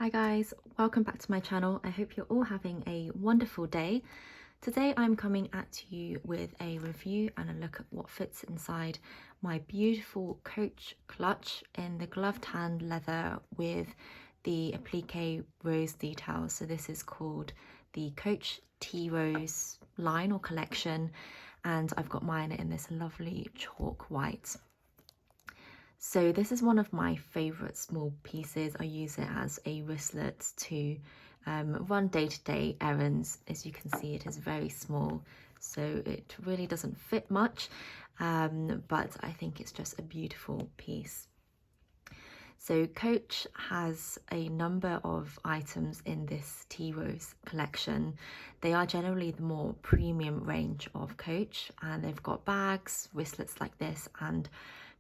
Hi guys, welcome back to my channel. I hope you're all having a wonderful day. Today I'm coming at you with a review and a look at what fits inside my beautiful Coach clutch in the glove tanned leather with the applique rose detail. So this is called the Coach Tea Rose line or collection, and I've got mine in this lovely chalk white. So this is one of my favorite small pieces. I use it as a wristlet to run day-to-day errands. As you can see, it is very small, so it really doesn't fit much, but I think it's just a beautiful piece. So Coach has a number of items in this Tea Rose collection. They are generally the more premium range of Coach, and they've got bags, wristlets like this, and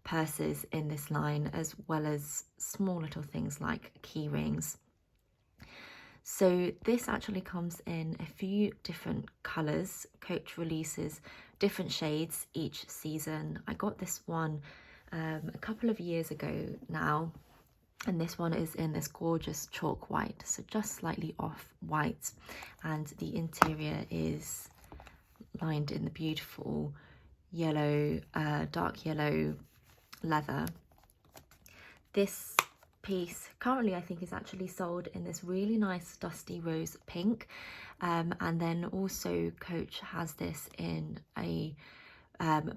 purses in this line, as well as small little things like key rings. So this actually comes in a few different colours. Coach releases different shades each season. I got this one a couple of years ago now, and this one is in this gorgeous chalk white, so just slightly off white, and the interior is lined in the beautiful yellow, dark yellow leather. This piece currently I think is actually sold in this really nice dusty rose pink, and then also Coach has this in a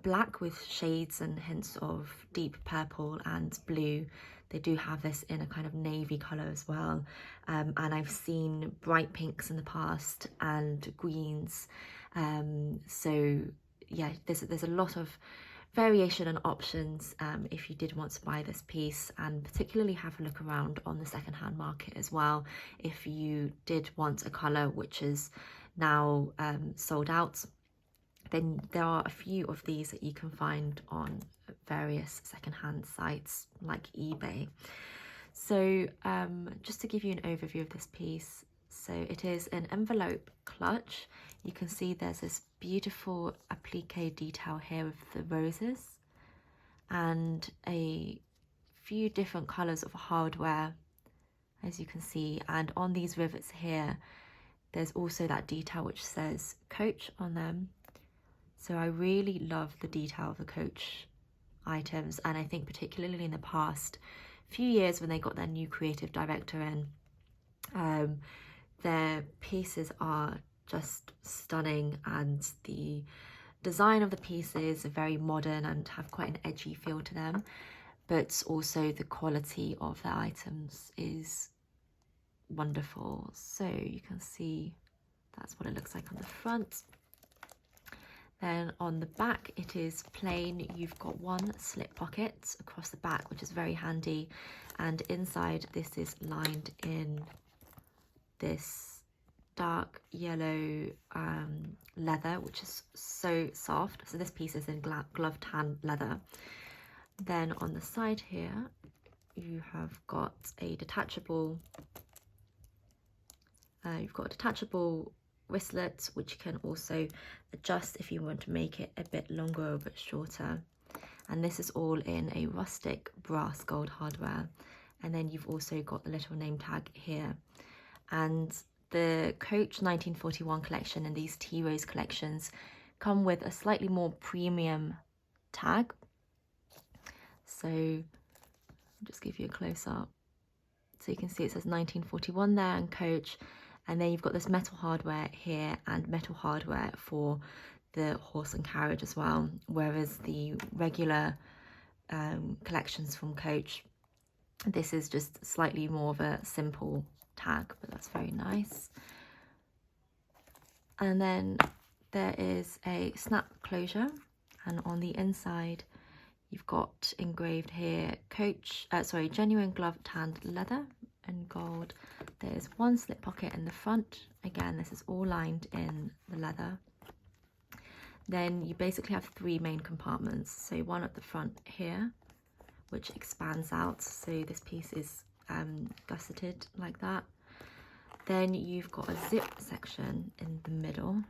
black with shades and hints of deep purple and blue. They do have this in a kind of navy colour as well, and I've seen bright pinks in the past and greens, so yeah, there's a lot of variation and options if you did want to buy this piece, and particularly have a look around on the secondhand market as well if you did want a colour which is now sold out. Then there are a few of these that you can find on various secondhand sites like eBay. So just to give you an overview of this piece, so it is an envelope clutch. You can see there's this beautiful applique detail here with the roses and a few different colours of hardware, as you can see, and on these rivets here there's also that detail which says Coach on them. So I really love the detail of the Coach items, and I think particularly in the past few years when they got their new creative director in, their pieces are just stunning, and the design of the pieces are very modern and have quite an edgy feel to them, but also the quality of their items is wonderful. So you can see that's what it looks like on the front. Then on the back it is plain. You've got one slip pocket across the back, which is very handy, and inside this is lined in this dark yellow leather, which is so soft. So this piece is in glove tan leather. Then on the side here you have got a detachable wristlet, which you can also adjust if you want to make it a bit longer or a bit shorter, and this is all in a rustic brass gold hardware. And then you've also got the little name tag here, and the Coach 1941 collection and these Tea Rose collections come with a slightly more premium tag. So I'll just give you a close up. So you can see it says 1941 there and Coach, and then you've got this metal hardware here and metal hardware for the horse and carriage as well, whereas the regular collections from Coach, this is just slightly more of a simple tag, but that's very nice. And then there is a snap closure, and on the inside you've got engraved here Coach, genuine glove tanned leather and gold. There's one slip pocket in the front. Again, this is all lined in the leather. Then you basically have three main compartments. So one at the front here, which expands out, so this piece is gusseted like that. Then you've got a zip section in the middle,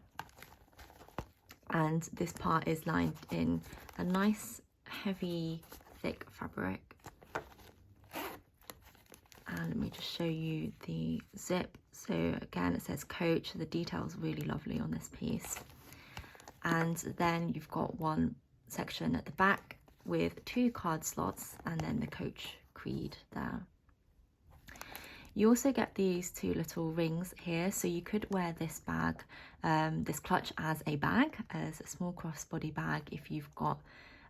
and this part is lined in a nice heavy thick fabric. And let me just show you the zip. So again, it says Coach. The detail's really lovely on this piece. And then you've got one section at the back with 2 card slots and then the Coach creed there. You also get these 2 little rings here, so you could wear this bag, this clutch as a bag, as a small crossbody bag if you've got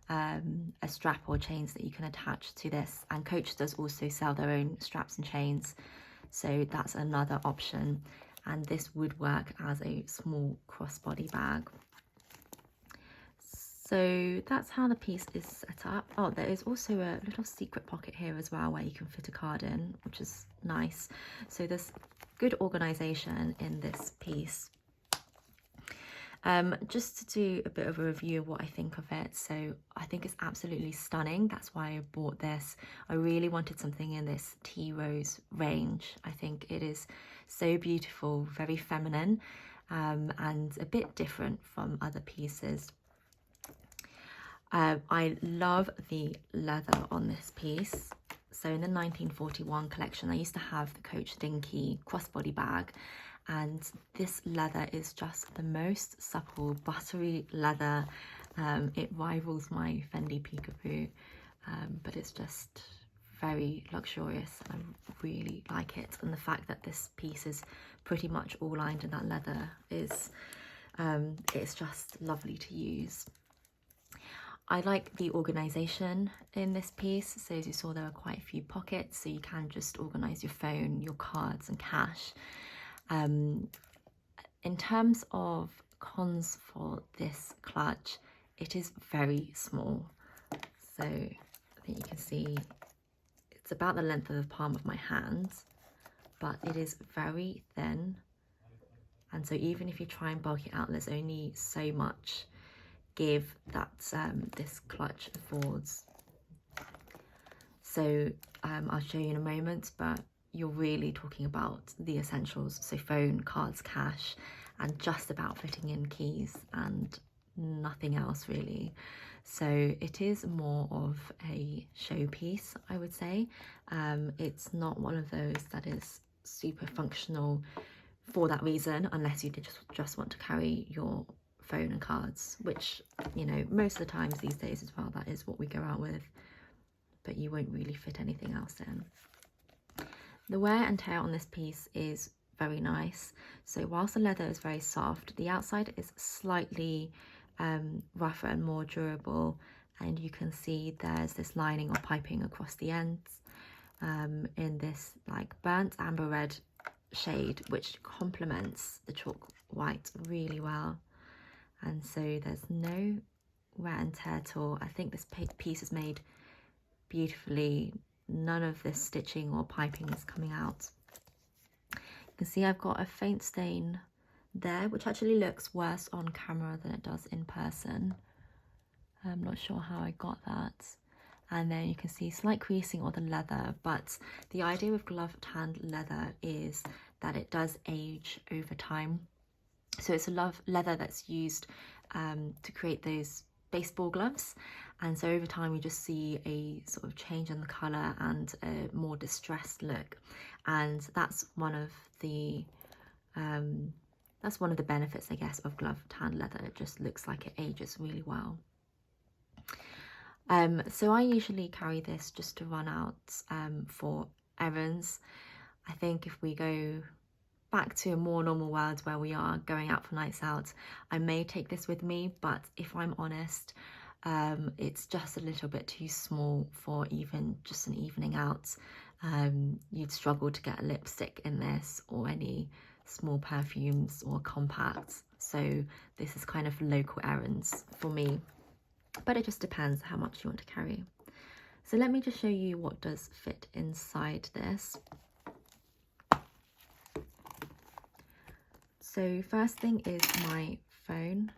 a strap or chains that you can attach to this. And Coach does also sell their own straps and chains, so that's another option. And this would work as a small crossbody bag. So that's how the piece is set up. Oh, there is also a little secret pocket here as well where you can fit a card in, which is nice. So there's good organization in this piece. Just to do a bit of a review of what I think of it. So I think it's absolutely stunning. That's why I bought this. I really wanted something in this tea rose range. I think it is so beautiful, very feminine, and a bit different from other pieces. I love the leather on this piece. So in the 1941 collection, I used to have the Coach Dinky crossbody bag, and this leather is just the most supple, buttery leather. It rivals my Fendi Peekaboo, but it's just very luxurious. I really like it, and the fact that this piece is pretty much all lined in that leather is it's just lovely to use. I like the organisation in this piece. So as you saw, there are quite a few pockets, so you can just organise your phone, your cards and cash. In terms of cons for this clutch, it is very small. So I think you can see it's about the length of the palm of my hand, but it is very thin. And so even if you try and bulk it out, there's only so much give that this clutch affords. So I'll show you in a moment, but you're really talking about the essentials, so phone, cards, cash, and just about fitting in keys and nothing else really. So it is more of a showpiece, I would say. It's not one of those that is super functional for that reason, unless you just want to carry your phone and cards, which, you know, most of the times these days as well, that is what we go out with, but you won't really fit anything else in. The wear and tear on this piece is very nice. So whilst the leather is very soft, the outside is slightly rougher and more durable, and you can see there's this lining or piping across the ends in this like burnt amber red shade, which complements the chalk white really well. And so there's no wear and tear at all. I think this piece is made beautifully. None of this stitching or piping is coming out. You can see I've got a faint stain there, which actually looks worse on camera than it does in person. I'm not sure how I got that. And then you can see slight creasing on the leather, but the idea with glove tanned leather is that it does age over time. So it's a leather that's used to create those baseball gloves, and so over time you just see a sort of change in the colour and a more distressed look, and that's one of the benefits, I guess, of glove tanned leather. It just looks like it ages really well. So I usually carry this just to run out for errands. I think if we go back to a more normal world where we are going out for nights out, I may take this with me, but if I'm honest, it's just a little bit too small for even just an evening out. You'd struggle to get a lipstick in this or any small perfumes or compacts, so this is kind of local errands for me, but it just depends how much you want to carry. So let me just show you what does fit inside this. So first thing is my phone.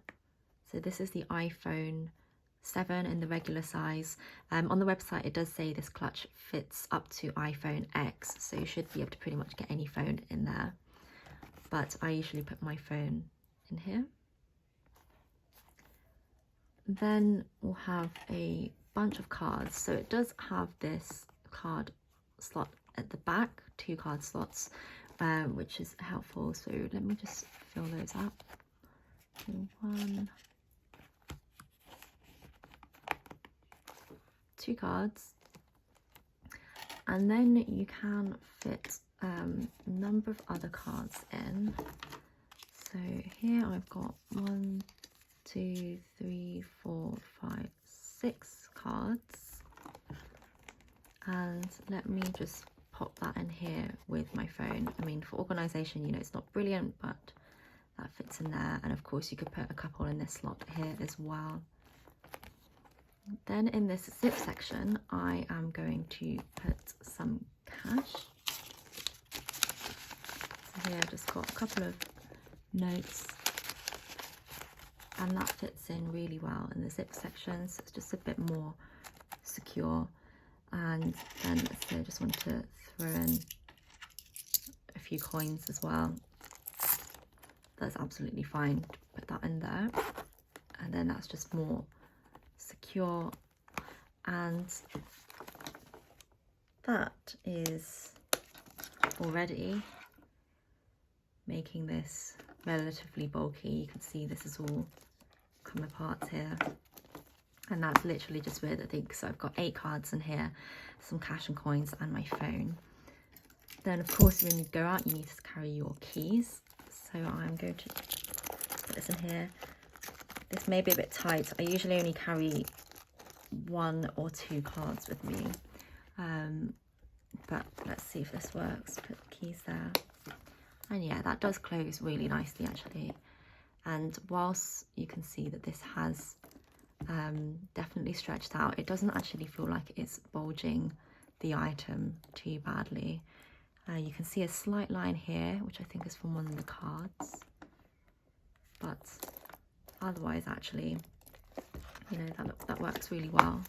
So this is the iPhone 7 in the regular size. On the website it does say this clutch fits up to iPhone X, so you should be able to pretty much get any phone in there. But I usually put my phone in here. Then we'll have a bunch of cards. So it does have this card slot at the back, 2 card slots, which is helpful. So let me just fill those up. 1, 2 cards, and then you can fit a number of other cards in. So here I've got 1, 2, 3, 4, 5, 6 cards, and let me just pop that in here with my phone. I mean, for organization, you know, it's not brilliant, but that fits in there. And of course you could put a couple in this slot here as well. Then in this zip section, I am going to put some cash. So here I've just got a couple of notes, and that fits in really well in the zip section, so it's just a bit more secure. And then let's say I just want to throw in a few coins as well. That's absolutely fine to put that in there, and then that's just more secure. And that is already making this relatively bulky. You can see this is all come apart here, and that's literally just with, I think, so I've got 8 cards in here, some cash and coins, and my phone. Then of course when you go out you need to carry your keys, so I'm going to put this in here. This may be a bit tight. I usually only carry 1 or 2 cards with me, but let's see if this works. Put the keys there, and yeah, that does close really nicely actually. And whilst you can see that this has definitely stretched out, it doesn't actually feel like it's bulging the item too badly. You can see a slight line here, which I think is from one of the cards, but otherwise actually, you know, that works really well.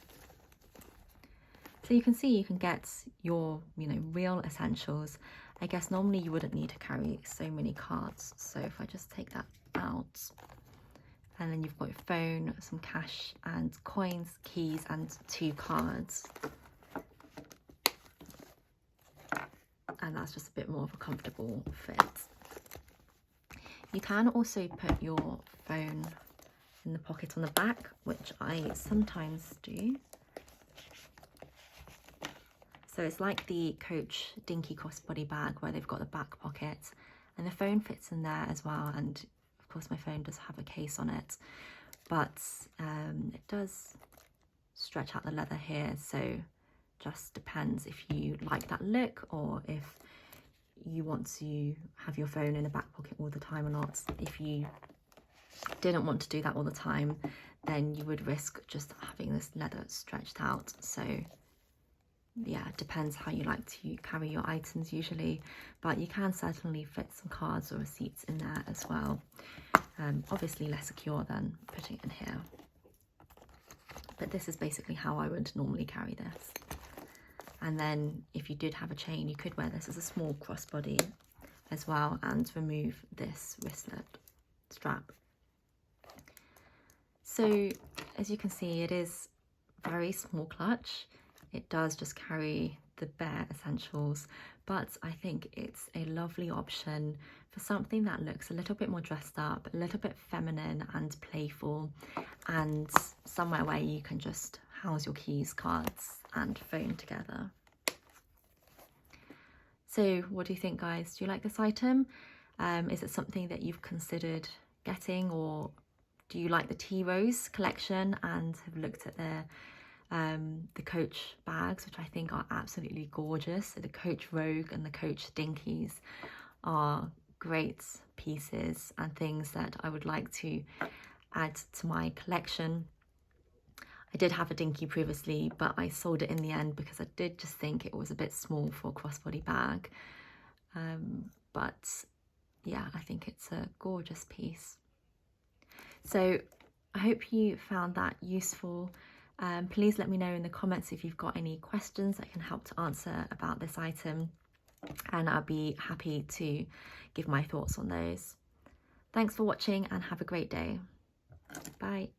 So you can see you can get your, you know, real essentials. I guess normally you wouldn't need to carry so many cards, so if I just take that out, and then you've got your phone, some cash and coins, keys, and 2 cards, and that's just a bit more of a comfortable fit. You can also put your phone in the pocket on the back, which I sometimes do. So it's like the Coach Dinky crossbody bag where they've got the back pocket, and the phone fits in there as well. And of course my phone does have a case on it, but it does stretch out the leather here, so just depends if you like that look or if you want to have your phone in the back pocket all the time or not. If you didn't want to do that all the time, then you would risk just having this leather stretched out. So yeah, it depends how you like to carry your items usually, but you can certainly fit some cards or receipts in there as well. Obviously less secure than putting it in here, but this is basically how I would normally carry this. And then if you did have a chain, you could wear this as a small crossbody as well and remove this wristlet strap. So as you can see, it is very small clutch. It does just carry the bare essentials, but I think it's a lovely option for something that looks a little bit more dressed up, a little bit feminine and playful, and somewhere where you can just house your keys, cards and phone together. So what do you think, guys? Do you like this item? Is it something that you've considered getting, or do you like the Tea Rose collection and have looked at the Coach bags, which I think are absolutely gorgeous? So the Coach Rogue and the Coach Dinkies are great pieces and things that I would like to add to my collection. I did have a Dinky previously, but I sold it in the end because I did just think it was a bit small for a crossbody bag. But yeah, I think it's a gorgeous piece. So I hope you found that useful. Please let me know in the comments if you've got any questions I can help to answer about this item, and I'll be happy to give my thoughts on those. Thanks for watching and have a great day. Bye.